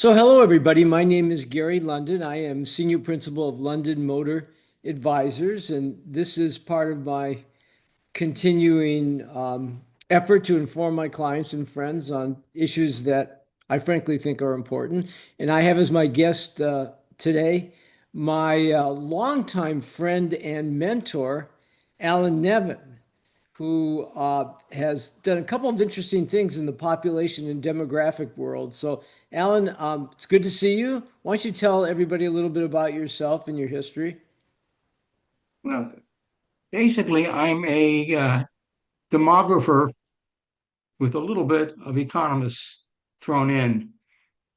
So, hello everybody. My name is Gary London. I am Senior Principal of London Motor Advisors, and this is part of my continuing effort to inform my clients and friends on issues that I frankly think are important. And I have as my guest today my longtime friend and mentor, Alan Nevin, who has done a couple of interesting things in the population and demographic world. So, Alan, it's good to see you. Why don't you tell everybody a little bit about yourself and your history? Well, basically, I'm a demographer with a little bit of economists thrown in.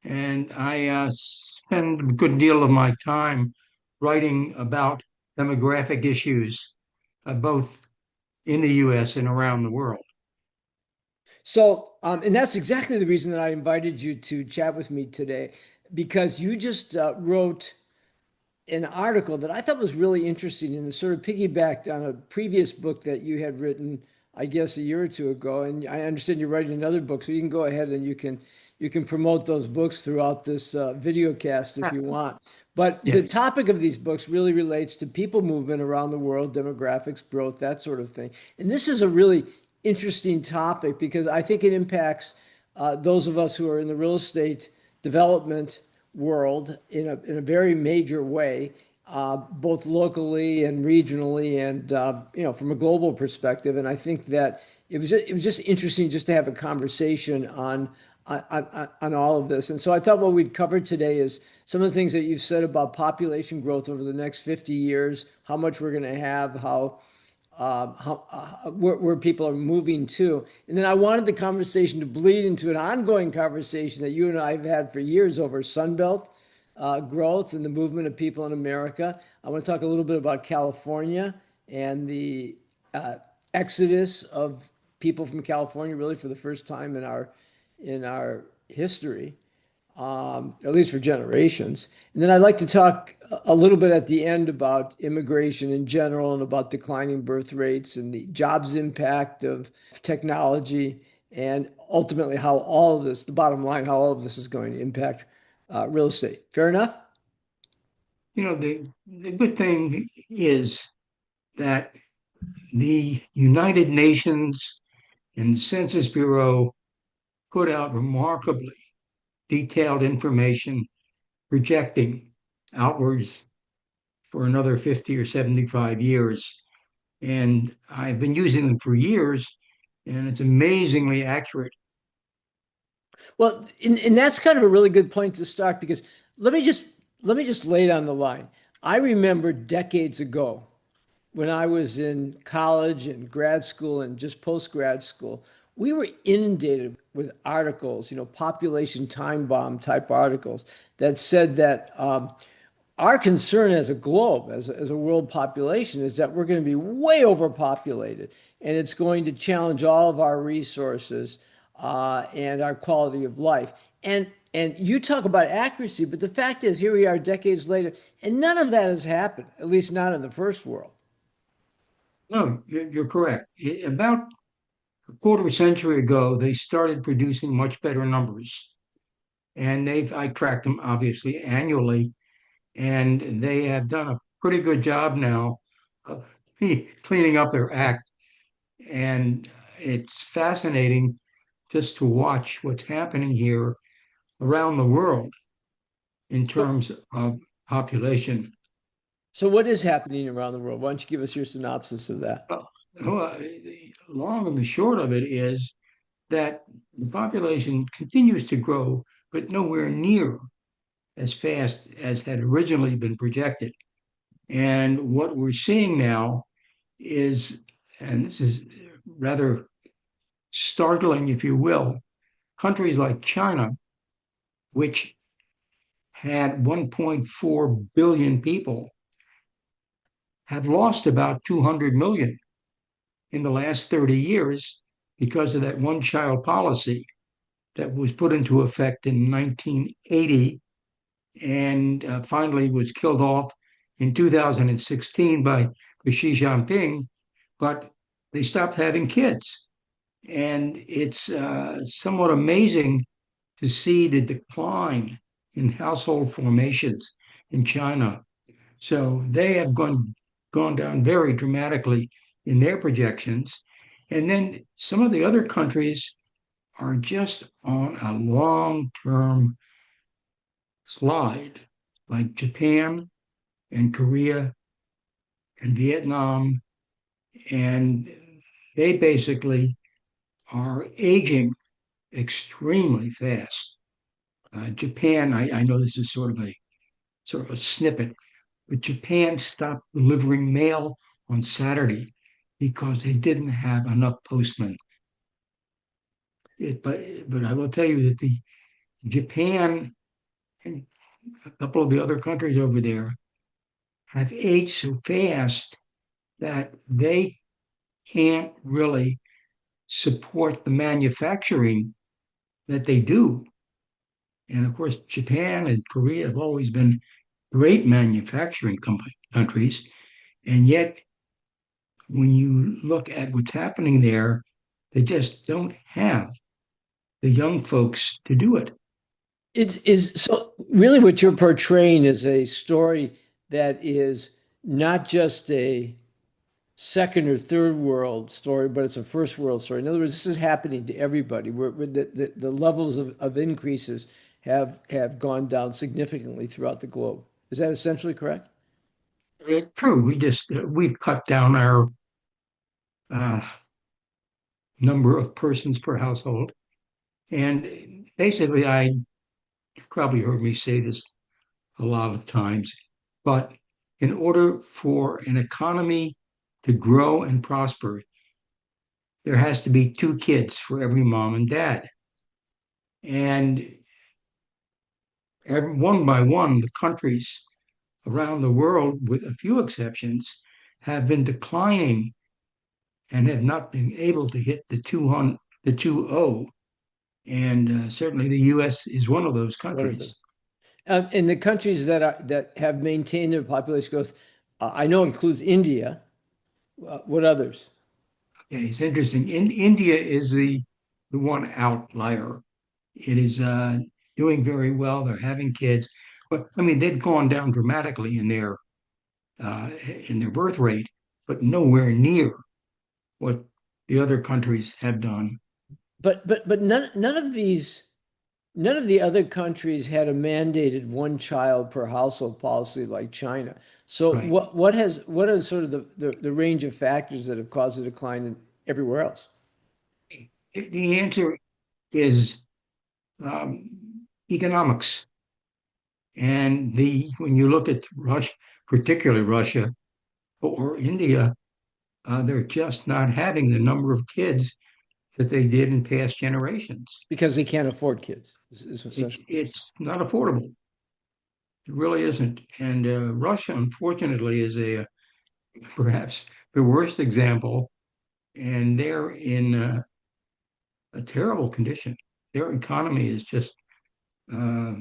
And I spend a good deal of my time writing about demographic issues, both in the US and around the world. So, and that's exactly the reason that I invited you to chat with me today, because you just wrote an article that I thought was really interesting and sort of piggybacked on a previous book that you had written, I guess, a year or two ago. And I understand you're writing another book, so you can go ahead and you can promote those books throughout this video cast if Ah, you want. But the yes. topic of these books really relates to people movement around the world, demographics, growth, that sort of thing. And this is a really interesting topic because I think it impacts those of us who are in the real estate development world in a very major way, both locally and regionally, and from a global perspective. And I think that it was just interesting just to have a conversation on all of this. And so I thought what we'd cover today is some of the things that you've said about population growth over the next 50 years, how much we're going to have, where people are moving to. And then I wanted the conversation to bleed into an ongoing conversation that you and I have had for years over Sunbelt growth and the movement of people in America. I want to talk a little bit about California and the uh, exodus of people from California, really for the first time in our history, at least for generations. And then I'd like to talk a little bit at the end about immigration in general and about declining birth rates and the jobs impact of technology and ultimately how all of this, the bottom line, how all of this is going to impact real estate. Fair enough? The good thing is that the United Nations and the Census Bureau put out remarkably detailed information projecting outwards for another 50 or 75 years. And I've been using them for years, and it's amazingly accurate. Well, and that's kind of a really good point to start because let me just let me just lay it on the line. I remember decades ago when I was in college and grad school and just post grad school, we were inundated with articles, population time bomb type articles that said that our concern as a globe, as a world population, is that we're going to be way overpopulated and it's going to challenge all of our resources and our quality of life. And you talk about accuracy, but the fact is, here we are decades later, and none of that has happened, at least not in the first world. No, you're correct. About a quarter century ago, they started producing much better numbers. And I tracked them obviously annually, and they have done a pretty good job now of cleaning up their act. And it's fascinating just to watch what's happening here around the world in So, terms of population. so what is happening around the world? Why don't you give us your synopsis of that? Well, the long and the short of it is that the population continues to grow, but nowhere near as fast as had originally been projected. And what we're seeing now is, and this is rather startling, if you will, countries like China, which had 1.4 billion people, have lost about 200 million in the last 30 years because of that one child policy that was put into effect in 1980 and finally was killed off in 2016 by Xi Jinping, but they stopped having kids. And it's somewhat amazing to see the decline. in household formations in China. So they have gone down very dramatically in their projections. And then some of the other countries are just on a long-term slide, like Japan and Korea and Vietnam, and they basically are aging extremely fast. Japan, I know this is sort of a snippet, but Japan stopped delivering mail on Saturday because they didn't have enough postmen. But I will tell you that the Japan and a couple of the other countries over there have aged so fast that they can't really support the manufacturing that they do. And of course, Japan and Korea have always been great manufacturing countries. And yet, when you look at what's happening there, they just don't have the young folks to do it. It's is so really what you're portraying is a story that is not just a second or third world story, but it's a first world story. In other words, this is happening to everybody. Where the levels of increases have gone down significantly throughout the globe. Is that essentially correct? It's true. We've cut down our uh, number of persons per household, and basically, you've probably heard me say this a lot of times, but in order for an economy to grow and prosper, there has to be two kids for every mom and dad. And one by one, the countries around the world, with a few exceptions, have been declining and have not been able to hit the 2.0. And certainly the US is one of those One of them. countries. In the countries that have maintained their population growth, I know includes India. What others? Yeah, it's interesting. India is the one outlier. It is doing very well. They're having kids, but I mean they've gone down dramatically uh, in their birth rate, but nowhere near what the other countries have done. But none of the other countries had a mandated one child per household policy like China. So Right. what are sort of the range of factors that have caused a decline in everywhere else? The answer is economics, and the when you look at Russia, particularly Russia or India, they're just not having the number of kids that they did in past generations. Because they can't afford kids, is essentially. It's not affordable. It really isn't. And Russia, unfortunately, is a perhaps the worst example, and they're in a terrible condition. Their economy is just uh,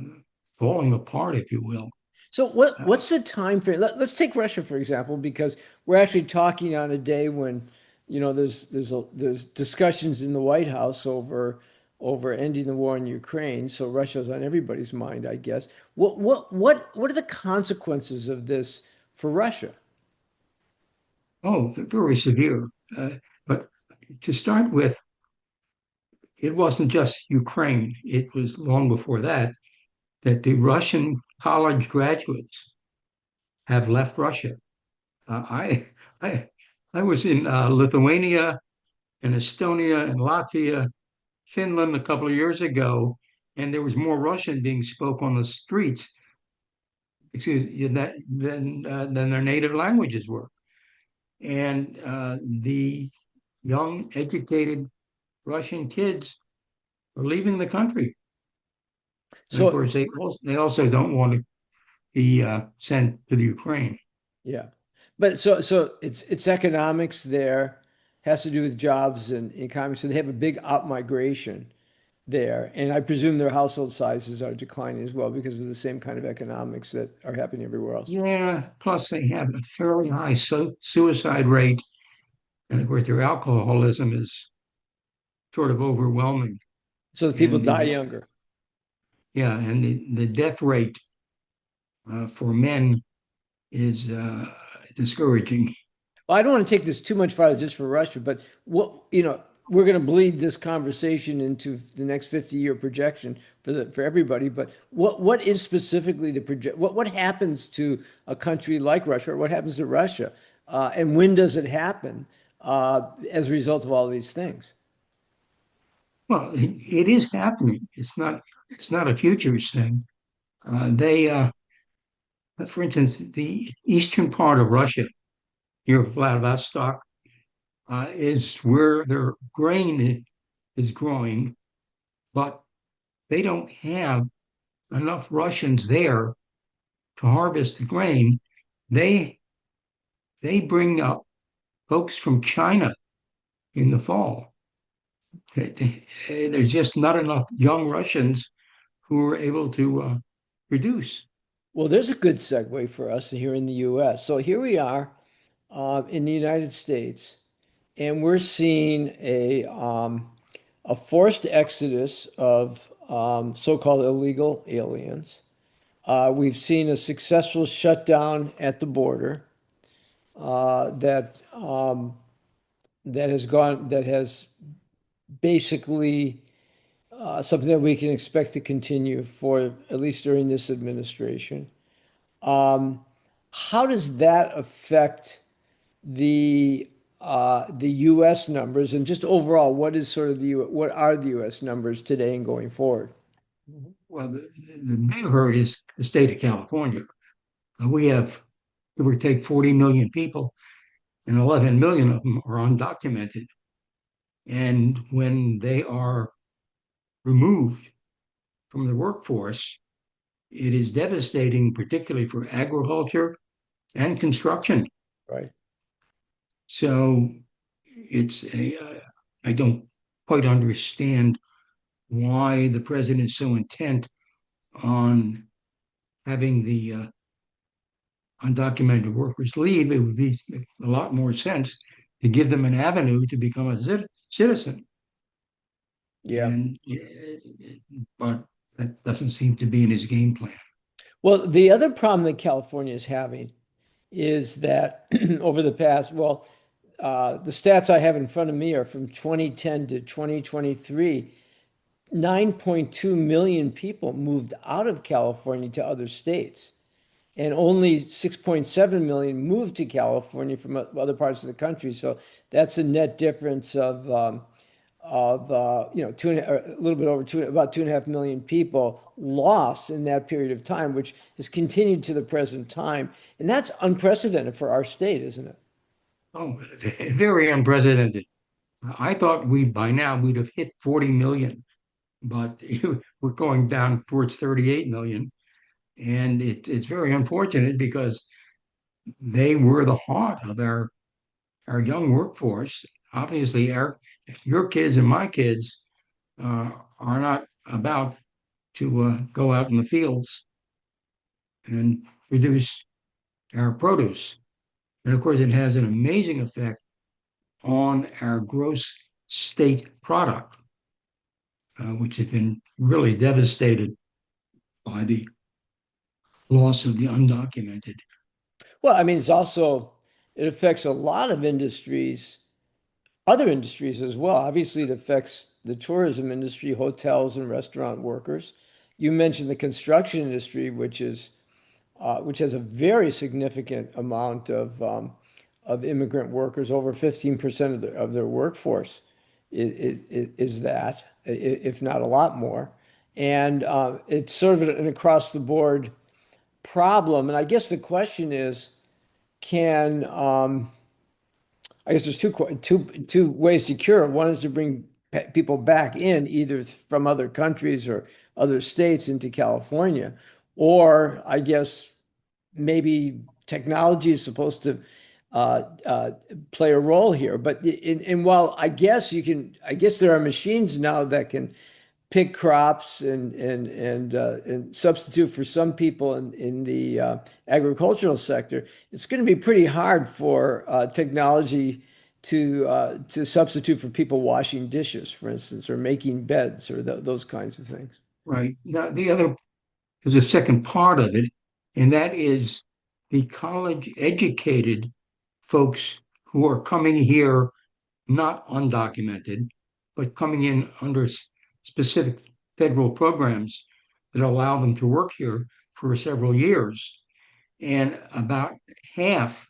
falling apart, if you will. So Uh, what's the time frame? Let's take Russia for example, because we're actually talking on a day when, there's discussions in the White House over ending the war in Ukraine. So Russia's on everybody's mind, I guess. What are the consequences of this for Russia? oh, very severe. But to start with, it wasn't just Ukraine. It was long before that the Russian college graduates have left Russia. Uh, I, I, I was in Lithuania and Estonia and Latvia, Finland a couple of years ago, and there was more Russian being spoke on the streets, excuse me, than their native languages were. And the young, educated Russian kids are leaving the country. And of So course, they also don't want to be sent to the Ukraine. yeah, but so it's economics there has to do with jobs and economy. So they have a big out migration there. And I presume their household sizes are declining as well because of the same kind of economics that are happening everywhere else. Yeah, plus they have a fairly high suicide rate. And of course, their alcoholism is sort of overwhelming. So the people And die the younger. Yeah, and the death rate for men is discouraging. Well, I don't want to take this too much farther just for Russia, but we're going to bleed this conversation into the next 50-year projection for everybody. But what is specifically the project? What happens to a country like Russia, or what happens to Russia, and when does it happen as a result of all these things? Well, it is happening. It's not a futures thing. They, for instance, the eastern part of Russia, near Vladivostok, is where their grain is growing, but they don't have enough Russians there to harvest the grain. They they bring up folks from China in the fall. There's just not enough young Russians who are able to produce. Well, there's a good segue for us here in the U.S. So here we are in the United States, and we're seeing a forced exodus of so-called illegal aliens. We've seen a successful shutdown at the border that has basically something that we can expect to continue for at least during this administration. Um, how does that affect the U.S. numbers and just overall, what is sort of what are the U.S. numbers today and going forward? Well, the big hurt is the state of California. We have, give or take, 40 million people, and 11 million of them are undocumented. And when they are removed from the workforce, it is devastating, particularly for agriculture and construction. Right. So I don't quite understand why the president is so intent on having the undocumented workers leave. It would be a lot more sense to give them an avenue to become a citizen. Yeah. And but that doesn't seem to be in his game plan. Well, the other problem that California is having is that over the past, well, the stats I have in front of me are from 2010 to 2023. 9.2 million people moved out of California to other states, and only 6.7 million moved to California from other parts of the country. So that's a net difference of a little bit over about 2.5 million people lost in that period of time, which has continued to the present time. And that's unprecedented for our state, isn't it? Oh, very unprecedented. I thought we by now we'd have hit 40 million, but we're going down towards 38 million. And it's very unfortunate because they were the heart of our young workforce. Obviously, your kids and my kids are not about to go out in the fields and produce our produce. And of course, it has an amazing effect on our gross state product, which has been really devastated by the loss of the undocumented. Well, I mean, it affects a lot of industries, other industries as well. Obviously, it affects the tourism industry, hotels and restaurant workers. You mentioned the construction industry, which has a very significant amount of immigrant workers. Over 15% of their workforce is that, if not a lot more. And it's sort of an across the board problem. And I guess the question is, can I guess there's two ways to cure it. One is to bring people back in, either from other countries or other states into California, or I guess maybe technology is supposed to play a role here. But while I guess there are machines now that can pick crops and substitute for some people in the agricultural sector. It's going to be pretty hard for technology to substitute for people washing dishes, for instance, or making beds or those kinds of things. right. Now, there's a second part of it, and that is the college educated folks who are coming here not undocumented, but coming in under specific federal programs that allow them to work here for several years. And about half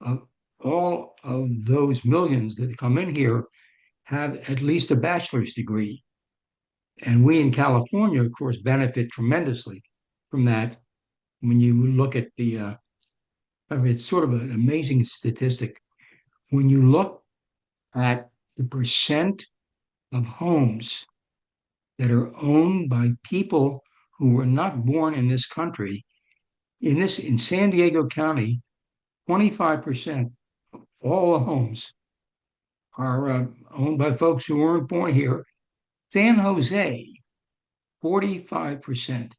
of all of those millions that come in here have at least a bachelor's degree. And we in California, of course, benefit tremendously from that. When you look at I mean, it's sort of an amazing statistic. When you look at the percent of homes that are owned by people who were not born in this country, in San Diego County, 25% of all the homes are owned by folks who weren't born here. San Jose, 45%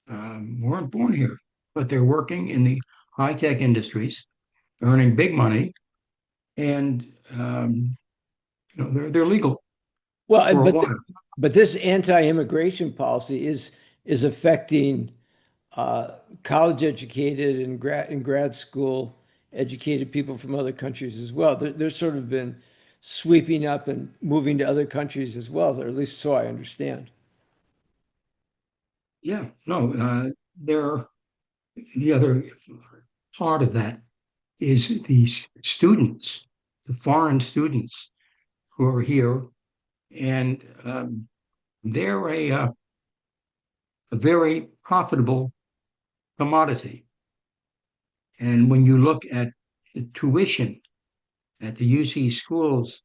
weren't born here, but they're working in the high tech industries, earning big money, and they're legal Well, for a while. but this anti-immigration policy is affecting college educated and grad school educated people from other countries as well. They're sort of been sweeping up and moving to other countries as well, or at least so I understand. Yeah, no, there. The other part of that is these students, the foreign students who are here, and they're a very profitable commodity. And when you look at the tuition at the UC schools,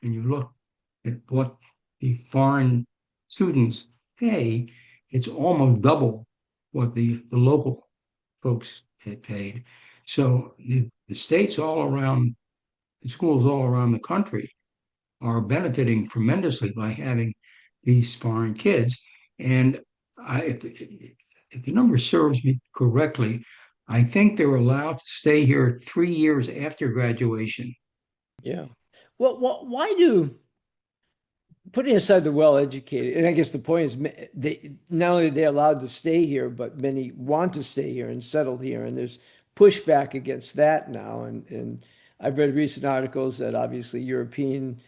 and you look at what the foreign students pay, it's almost double what the local folks had paid. So the states all around, the schools all around the country are benefiting tremendously by having these foreign kids. And if the number serves me correctly, I think they're allowed to stay here 3 years after graduation. Yeah. Well, why do putting aside the well-educated, and I guess the point is they not only are they allowed to stay here, but many want to stay here and settle here, and there's pushback against that now. And I've read recent articles that obviously European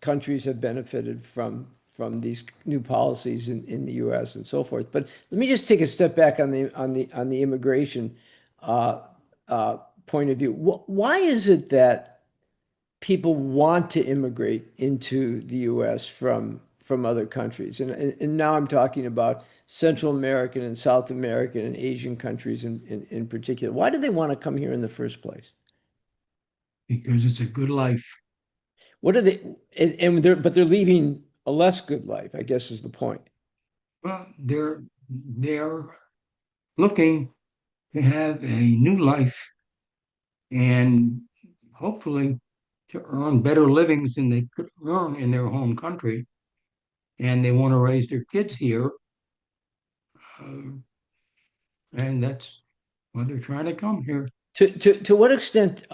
countries have benefited from these new policies in the U.S. and so forth. But let me just take a step back on the immigration uh, point of view. Why is it that people want to immigrate into the US from other countries? And now I'm talking about Central American and South American and Asian countries in particular. Why do they want to come here in the first place? Because it's a good life. What are they and they're leaving a less good life, I guess is the point. Well, they're looking to have a new life and hopefully to earn better livings than they could earn in their home country. And they want to raise their kids here, uh, and that's why they're trying to come here. To what extent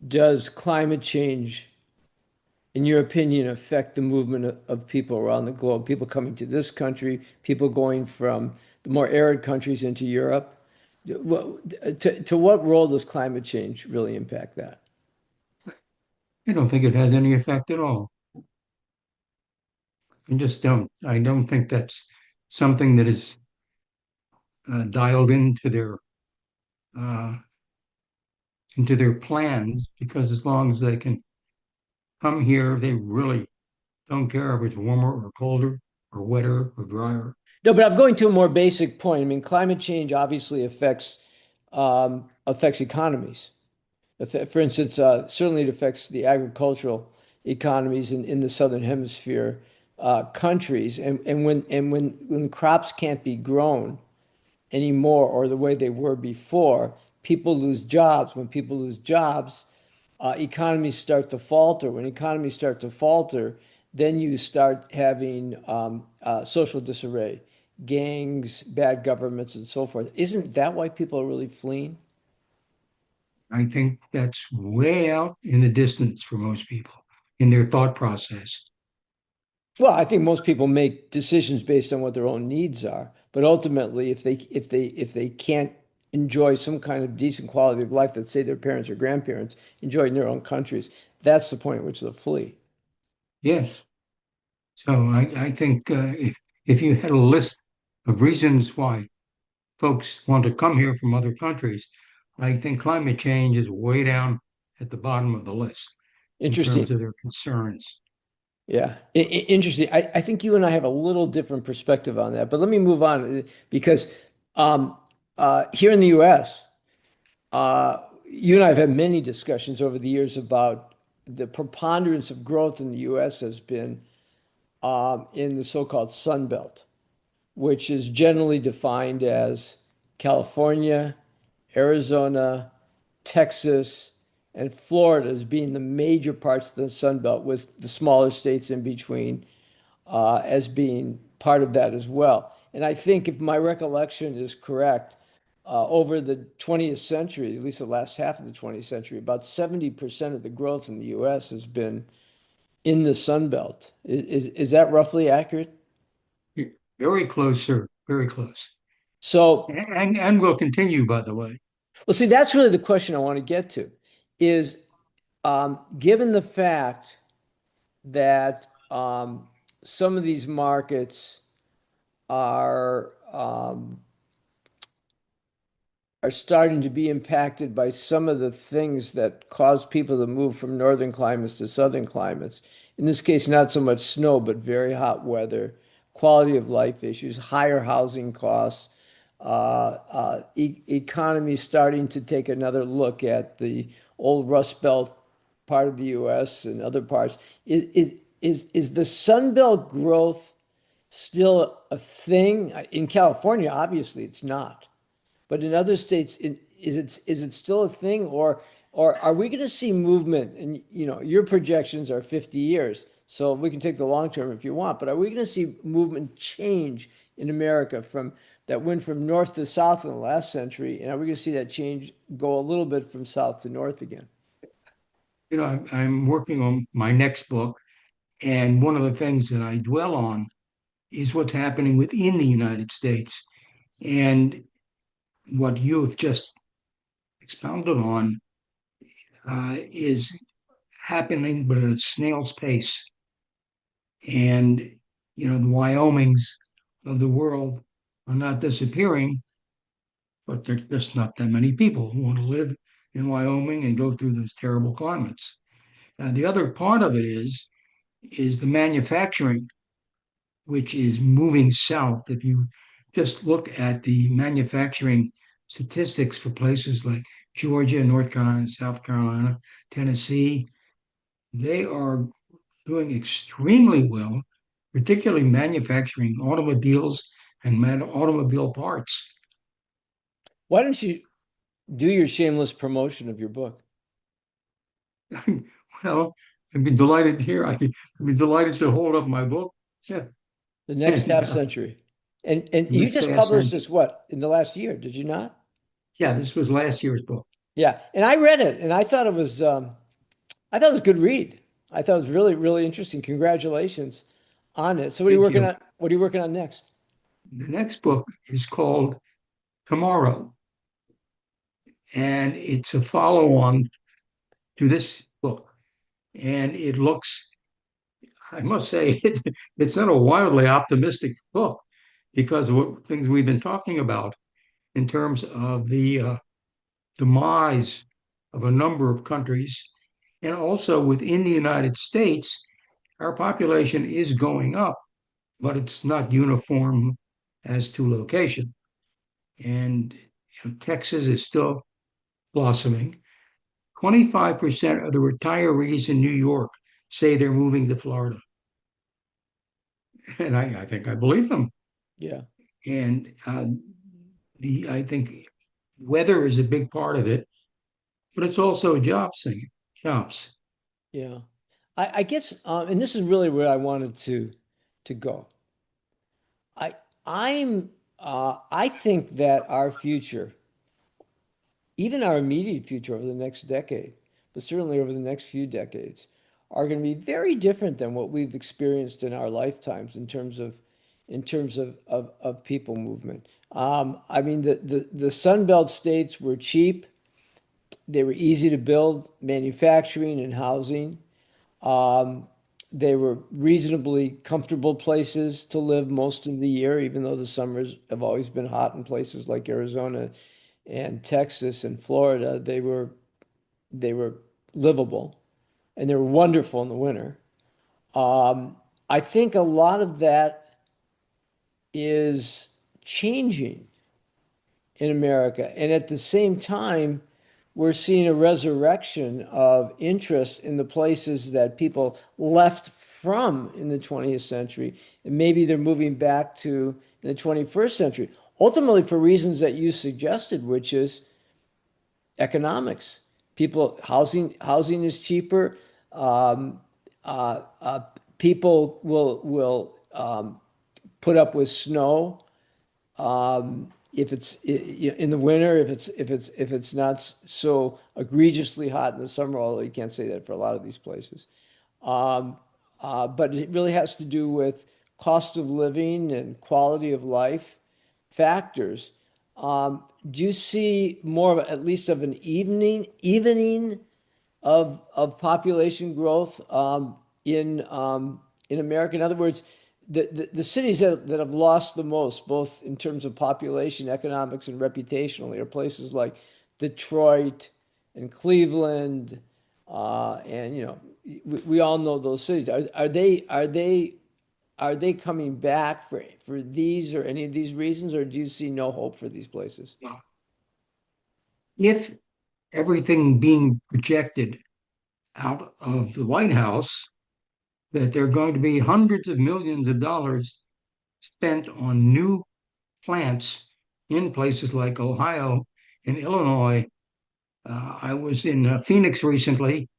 does climate change, in your opinion, affect the movement of people around the globe? People coming to this country, people going from the more arid countries into Europe. To what role does climate change really impact that? I don't think it has any effect at all. I just don't. I don't think that's something that is dialed uh, into their plans because as long as they can come here, they really don't care if it's warmer or colder or wetter or drier. No, but I'm going to a more basic point. I mean, climate change obviously affects economies. For instance, certainly it affects the agricultural economies in the southern hemisphere countries, and when crops can't be grown anymore or the way they were before, people lose jobs. When people lose jobs, economies start to falter. When economies start to falter, then you start having social disarray, gangs, bad governments, and so forth. Isn't that why people are really fleeing? I think that's way out in the distance for most people in their thought process. Well, I think most people make decisions based on what their own needs are, but ultimately, if they can't enjoy some kind of decent quality of life that say their parents or grandparents enjoyed in their own countries, that's the point at which they'll flee. Yes. So I think if you had a list of reasons why folks want to come here from other countries, I think climate change is way down at the bottom of the list in terms Interesting. of their concerns. Yeah, interesting. I think you and I have a little different perspective on that, but let me move on because um, here in the U.S., you and I have had many discussions over the years about the preponderance of growth in the U.S. has been in the so-called Sunbelt, which is generally defined as California, Arizona, Texas, and Florida as being the major parts of the Sunbelt, with the smaller states in between as being part of that as well. And I think if my recollection is correct, over the 20th century, at least the last half of the 20th century, about 70% of the growth in the US has been in the Sun Belt. Is that roughly accurate? Very close, sir. Very close. So, And will continue, by the way. well, see, that's really the question I want to get to is given the fact that some of these markets are starting to be impacted by some of the things that cause people to move from northern climates to southern climates. In this case, not so much snow, but very hot weather, quality of life issues, higher housing costs, economy starting to take another look at the old Rust Belt part of the U.S. and other parts. Is the Sun Belt growth still a thing? In California, obviously, it's not. But in other states, is it still a thing, or are we going to see movement? And your projections are 50 years, so we can take the long term if you want. But are we going to see movement change in America from that went from north to south in the last century? And are we going to see that change go a little bit from south to north again? I'm working on my next book, and one of the things that I dwell on is what's happening within the United States. And what you have just expounded on is happening, but at a snail's pace. And, the Wyomings of the world are not disappearing, but there's just not that many people who want to live in Wyoming and go through those terrible climates. The other part of it is the manufacturing, which is moving south. If you just look at the manufacturing statistics for places like Georgia, North Carolina, South Carolina, Tennessee, they are doing extremely well, particularly manufacturing automobiles and automobile parts. Why don't you do your shameless promotion of your book, Well, I'd be delighted here. I'd be delighted to hold up my book. Yeah. The Next And Half Century? And you next just half published century. this what in the last year, did you not? Yeah, this was last year's book. Yeah, and I read it, and I thought it was a good read. I thought it was really, really interesting. Congratulations on it. So what are you Thank working you. on? What are you working on next? The next book is called Tomorrow, and it's a follow-on to this book. And it looks, I must say, it's not a wildly optimistic book because of what things we've been talking about in terms of the demise of a number of countries. And also within the United States, our population is going up, but it's not uniform as to location. And Texas is still blossoming. 25% of the retirees in New York say they're moving to Florida. And I think I believe them. Yeah, And I think weather is a big part of it, but it's also a job thing, jobs. yeah. I guess, and this is really where I wanted to go. I I think that our future, even our immediate future over the next decade, but certainly over the next few decades, are going to be very different than what we've experienced in our lifetimes in terms of people movement. I mean, the Sunbelt states were cheap. They were easy to build, manufacturing and housing. Um, they were reasonably comfortable places to live most of the year, even though the summers have always been hot in places like Arizona and Texas and Florida. They were livable and they were wonderful in the winter. Um, I think a lot of that is changing in America. And at the same time, we're seeing a resurrection of interest in the places that people left from in the 20th century. And maybe they're moving back to in the 21st century, ultimately for reasons that you suggested, which is economics. Housing is cheaper. Um, uh, uh, People will put up with snow if it's in the winter, if it's not so egregiously hot in the summer, although you can't say that for a lot of these places. Um, but it really has to do with cost of living and quality of life factors. Do you see more of at least of an evening of population growth in America? In other words, the cities that have lost the most, both in terms of population, economics, and reputationally, are places like Detroit and Cleveland, and we all know those cities. Are they coming back for these or any of these reasons, or do you see no hope for these places? If everything being projected out of the White House, that there are going to be hundreds of millions of dollars spent on new plants in places like Ohio and Illinois. I was in Phoenix recently,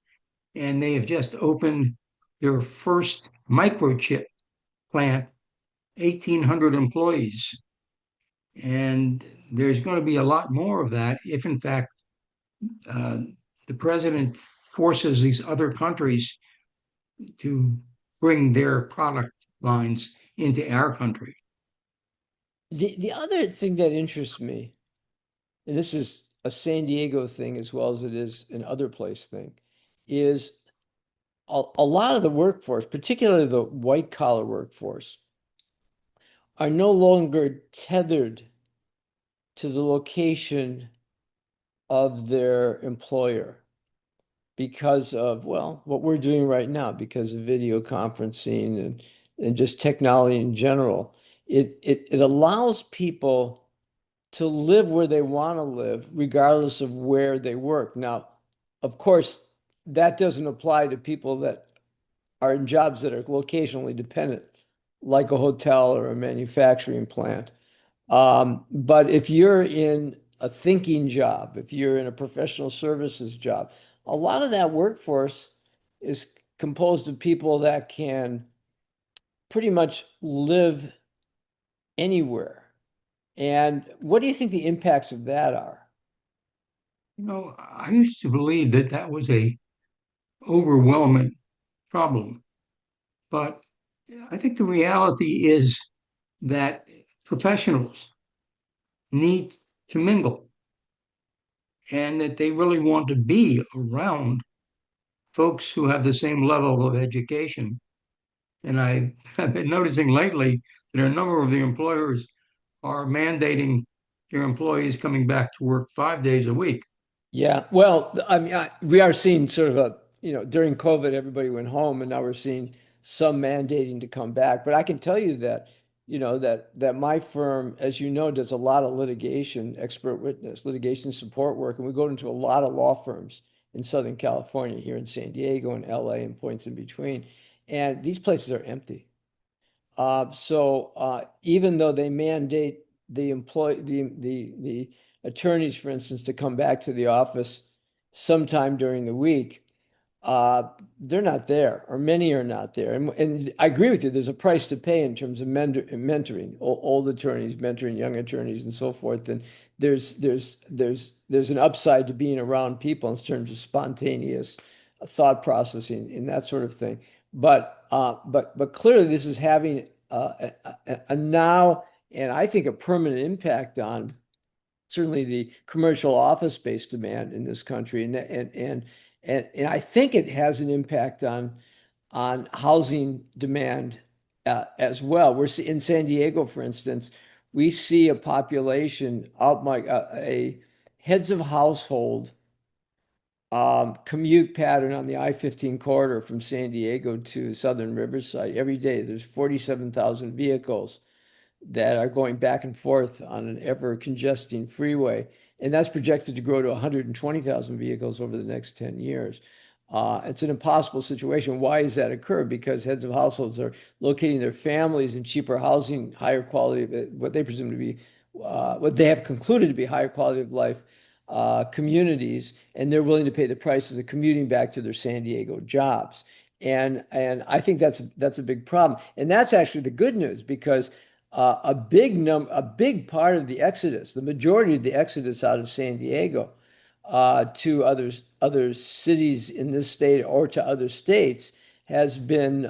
and they have just opened their first microchip plant, 1,800 employees. And there's going to be a lot more of that if, in fact, uh, the president forces these other countries to bring their product lines into our country. The other thing that interests me, and this is a San Diego thing as well as it is an other place thing, is a lot of the workforce, particularly the white collar workforce, are no longer tethered to the location of their employer because of, well, what we're doing right now, because of video conferencing and just technology in general. It allows people to live where they want to live, regardless of where they work. Now, of course, that doesn't apply to people that are in jobs that are locationally dependent, like a hotel or a manufacturing plant. But if you're in a thinking job, if you're in a professional services job, a lot of that workforce is composed of people that can pretty much live anywhere. And what do you think the impacts of that are? I used to believe that that was a overwhelming problem, but I think the reality is that professionals need to mingle and that they really want to be around folks who have the same level of education. And have been noticing lately that a number of the employers are mandating their employees coming back to work 5 days a week. Yeah, well, I mean, we are seeing sort of during COVID, everybody went home, and now we're seeing some mandating to come back. But I can tell you that, that my firm, as you know, does a lot of litigation, expert witness, litigation support work, and we go into a lot of law firms in Southern California, here in San Diego and LA and points in between, and these places are empty. So even though they mandate the attorneys, for instance, to come back to the office sometime during the week, they're not there, or many are not there. And I agree with you. There's a price to pay in terms of mentoring old attorneys, mentoring young attorneys, and so forth. And there's an upside to being around people in terms of spontaneous thought processing and that sort of thing. But clearly this is having a now and I think a permanent impact on certainly the commercial office space demand in this country, and I think it has an impact on housing demand as well. In San Diego, for instance, we see a population of a heads of household commute pattern on the I-15 corridor from San Diego to Southern Riverside every day. There's 47,000 vehicles that are going back and forth on an ever congesting freeway. And that's projected to grow to 120,000 vehicles over the next 10 years. It's an impossible situation. Why does that occur? Because heads of households are locating their families in cheaper housing, higher quality, what they presume to be, what they have concluded to be higher quality of life communities, and they're willing to pay the price of the commuting back to their San Diego jobs. And I think that's a big problem. And that's actually the good news because a big part of the exodus, the majority of the exodus out of San Diego to other cities in this state or to other states has been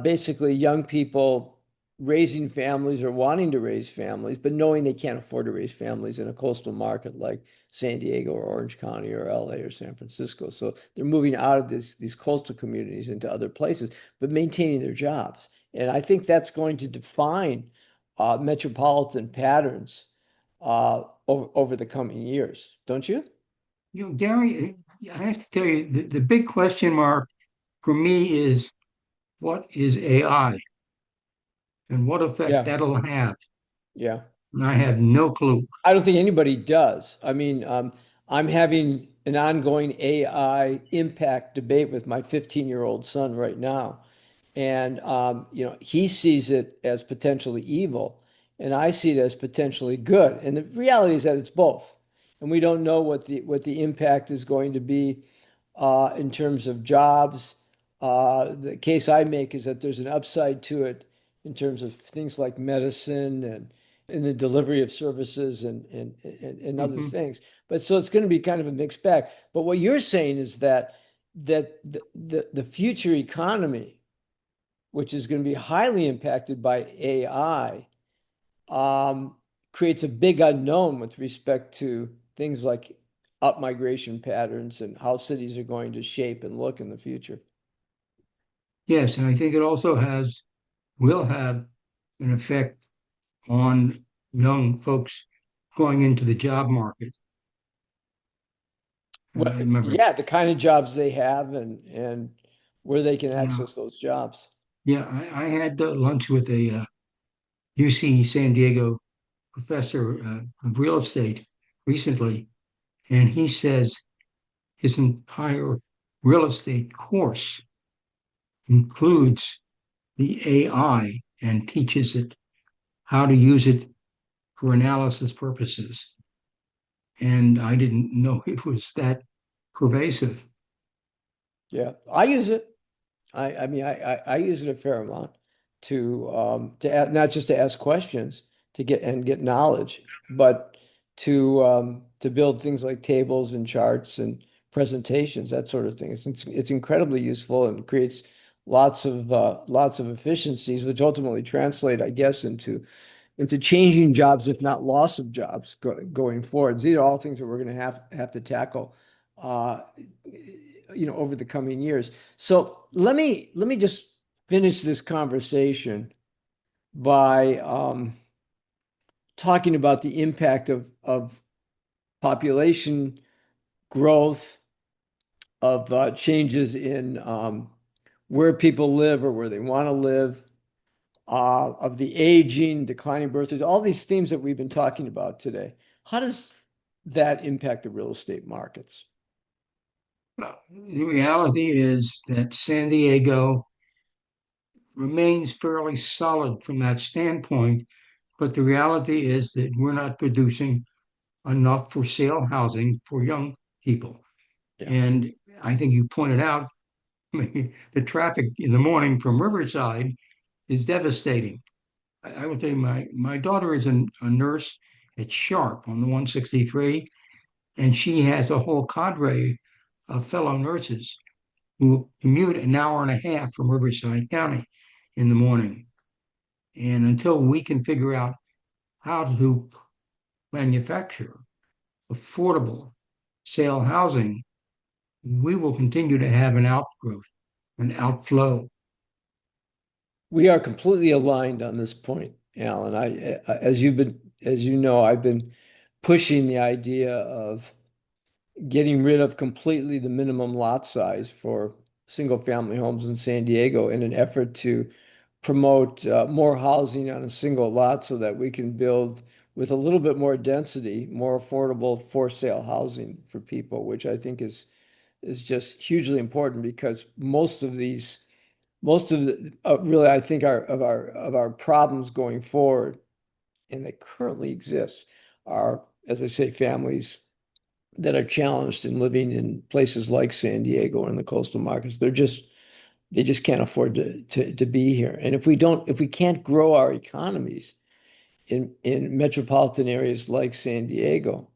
basically young people raising families or wanting to raise families, but knowing they can't afford to raise families in a coastal market like San Diego or Orange County or LA or San Francisco. So they're moving out of these coastal communities into other places, but maintaining their jobs. And I think that's going to define metropolitan patterns over the coming years, don't you? Gary, I have to tell you, the big question mark for me is what is AI and what effect Yeah, that'll have? yeah. And I have no clue. I don't think anybody does. I mean, I'm having an ongoing AI impact debate with my 15-year-old son right now. And he sees it as potentially evil, and I see it as potentially good. And the reality is that it's both. And we don't know what the impact is going to be in terms of jobs. The case I make is that there's an upside to it in terms of things like medicine and in the delivery of services and other Mhm. things. But so it's going to be kind of a mixed bag. But what you're saying is that the future economy, which is going to be highly impacted by AI, um, creates a big unknown with respect to things like up migration patterns and how cities are going to shape and look in the future. Yes, and I think it also will have an effect on young folks going into the job market. I Well, remember, yeah, the kind of jobs they have and where they can yeah, access those jobs. yeah. I had lunch with a UC San Diego professor of real estate recently, and he says his entire real estate course includes the AI and teaches it how to use it for analysis purposes. And I didn't know it was that pervasive. Yeah, I use it. I mean I use it a fair amount not just to ask questions to get knowledge, but to build things like tables and charts and presentations, that sort of thing. It's incredibly useful and creates lots of efficiencies, which ultimately translate, I guess, into changing jobs, if not loss of jobs going forward. These are all things that we're going to have to tackle, uh, over the coming years. So let me just finish this conversation by talking about the impact of population growth, of changes in where people live or where they want to live, of the aging, declining birth rates, all these themes that we've been talking about today. How does that impact the real estate markets? The reality is that San Diego remains fairly solid from that standpoint, but the reality is that we're not producing enough for sale housing for young people. Yeah. And I think you pointed out the traffic in the morning from Riverside is devastating. I will tell you, my daughter is a nurse at Sharp on the 163, and she has a whole cadre of fellow nurses who commute an hour and a half from Riverside County in the morning. And until we can figure out how to manufacture affordable sale housing, we will continue to have an outgrowth, an outflow. We are completely aligned on this point, Alan. As you know, I've been pushing the idea of getting rid of completely the minimum lot size for single family homes in San Diego in an effort to promote more housing on a single lot so that we can build with a little bit more density, more affordable for sale housing for people, which I think is just hugely important because most of the really I think our problems going forward and they currently exist are, as I say, families that are challenged in living in places like San Diego and the coastal markets. They just can't afford to be here. And if we can't grow our economies in metropolitan areas like San Diego,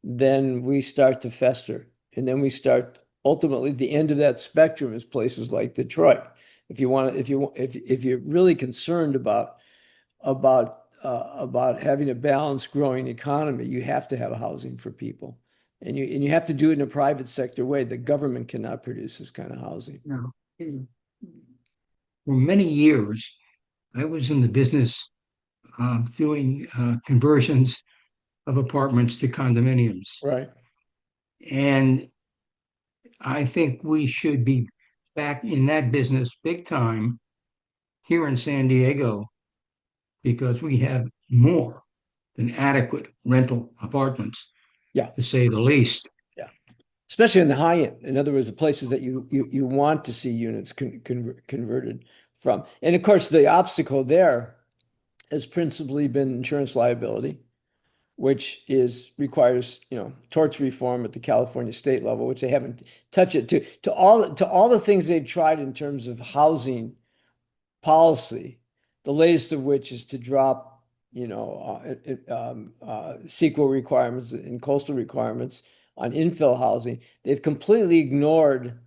then we start to fester. And then we start ultimately the end of that spectrum is places like Detroit. If you want to, if you're really concerned about having a balanced growing economy, you have to have housing for people. And you have to do it in a private sector way. The government cannot produce this kind of housing. Now, for many years, I was in the business of doing conversions of apartments to condominiums. Right. And I think we should be back in that business big time here in San Diego because we have more than adequate rental apartments, Yeah. to say the least. Yeah. Especially in the high end. In other words, the places that you want to see units converted from. And of course, the obstacle there has principally been insurance liability, which is requires, torts reform at the California state level, which they haven't touched it to all the things they've tried in terms of housing policy, the latest of which is to drop, sequel requirements and coastal requirements on infill housing. They've completely ignored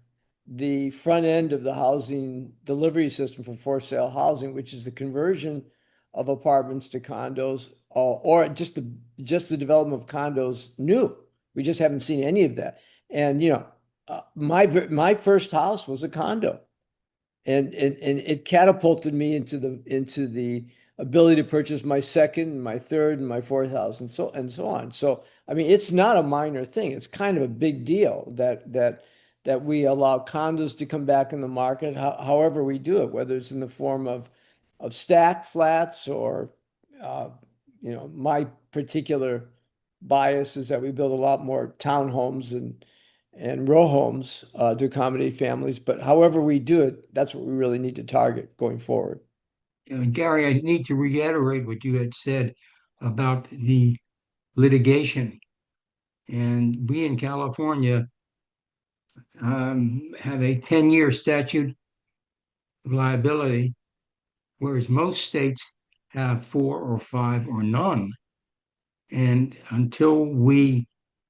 the front end of the housing delivery system for sale housing, which is the conversion of apartments to condos or just the development of condos new. We just haven't seen any of that. And my first house was a condo and it catapulted me into the ability to purchase my second, my third, and my fourth house, and so on. So, I mean, it's not a minor thing. It's kind of a big deal that we allow condos to come back in the market, however we do it, whether it's in the form of stacked flats or, my particular bias is that we build a lot more townhomes and row homes to accommodate families. But however we do it, that's what we really need to target going forward. Gary, I need to reiterate what you had said about the litigation. And we in California have a 10-year statute of liability, whereas most states have 4 or 5 or none. And until we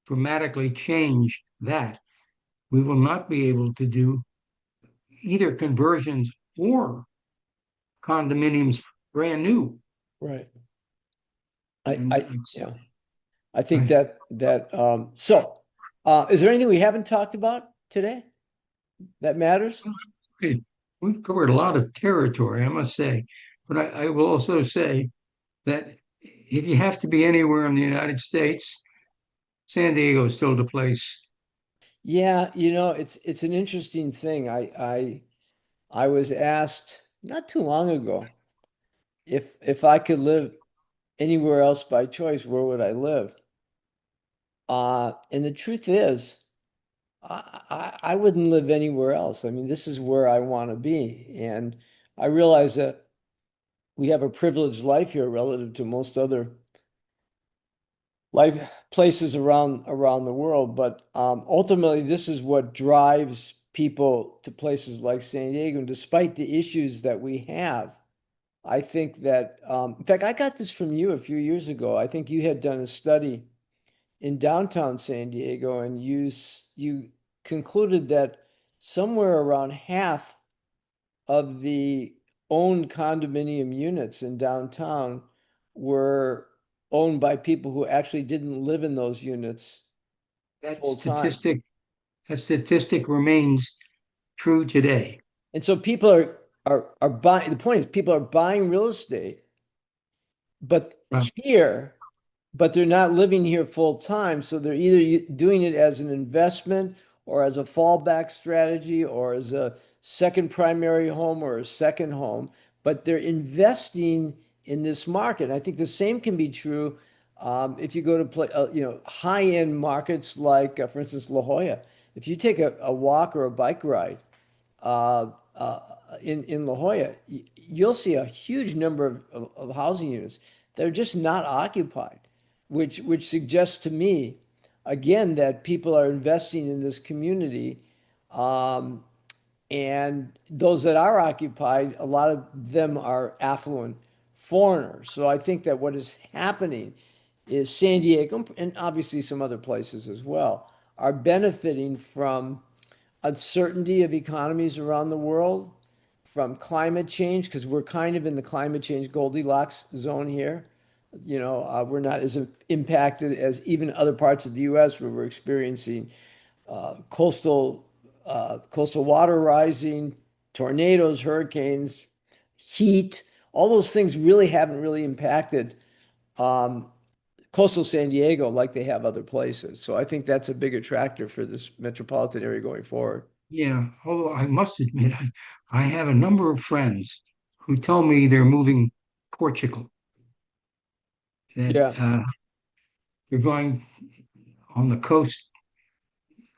dramatically change that, we will not be able to do either conversions or condominiums brand new. Right. And Yeah, I think I, is there anything we haven't talked about today that matters? we've covered a lot of territory, I must say. But I will also say that if you have to be anywhere in the United States, San Diego is still the place. Yeah, it's an interesting thing. I was asked not too long ago if I could live anywhere else by choice, where would I live? And the truth is, I wouldn't live anywhere else. I mean, this is where I want to be. And I realize that we have a privileged life here relative to most other life places around the world. But ultimately, this is what drives people to places like San Diego. And despite the issues that we have, I think that, in fact, I got this from you a few years ago. I think you had done a study in downtown San Diego, and you concluded that somewhere around half of the owned condominium units in downtown were owned by people who actually didn't live in those units That full time. statistic, that statistic remains true today. And so people are buying, the point is people are buying real estate, but Right. here, but they're not living here full time. So they're either doing it as an investment or as a fallback strategy or as a second primary home or a second home, but they're investing in this market. And I think the same can be true if you go to play, high-end markets like, for instance, La Jolla. If you take a walk or a bike ride uh, uh, in La Jolla, you'll see a huge number of housing units that are just not occupied, which suggests to me, again, that people are investing in this community, um, and those that are occupied, a lot of them are affluent foreigners. So I think that what is happening is San Diego, and obviously some other places as well, are benefiting from uncertainty of economies around the world, from climate change, because we're kind of in the climate change Goldilocks zone here. We're not as impacted as even other parts of the U.S. where we're experiencing coastal water rising, tornadoes, hurricanes, heat. All those things really haven't really impacted um, coastal San Diego like they have other places. So I think that's a big attractor for this metropolitan area going forward. Yeah, although I must admit, I have a number of friends who tell me they're moving Portugal, that Yeah, they're going on the coast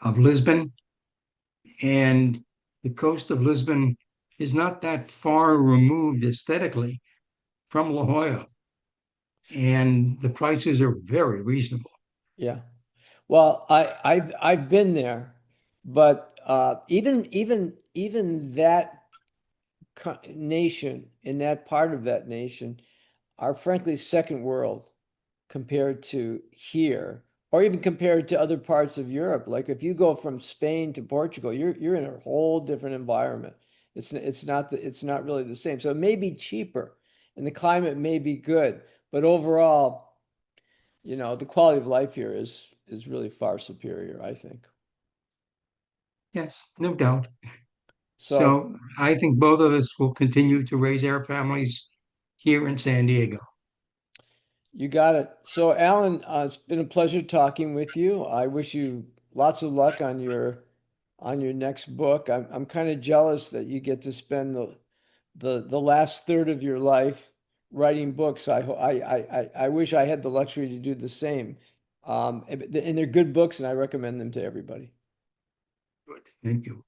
of Lisbon, and the coast of Lisbon is not that far removed aesthetically from La Jolla, and the prices are very reasonable. yeah. Well, I've been there, but even that nation in that part of that nation are frankly second world compared to here, or even compared to other parts of Europe. Like if you go from Spain to Portugal, you're in a whole different environment. It's not really the same. So it may be cheaper and the climate may be good, but overall, the quality of life here is really far superior, I think. Yes, no doubt. So So I think both of us will continue to raise our families here in San Diego. you got it. So Alan, it's been a pleasure talking with you. I wish you lots of luck on your next book. I'm kind of jealous that you get to spend the last third of your life writing books. I wish I had the luxury to do the same. And they're good books, and I recommend them to everybody. Good. Thank you.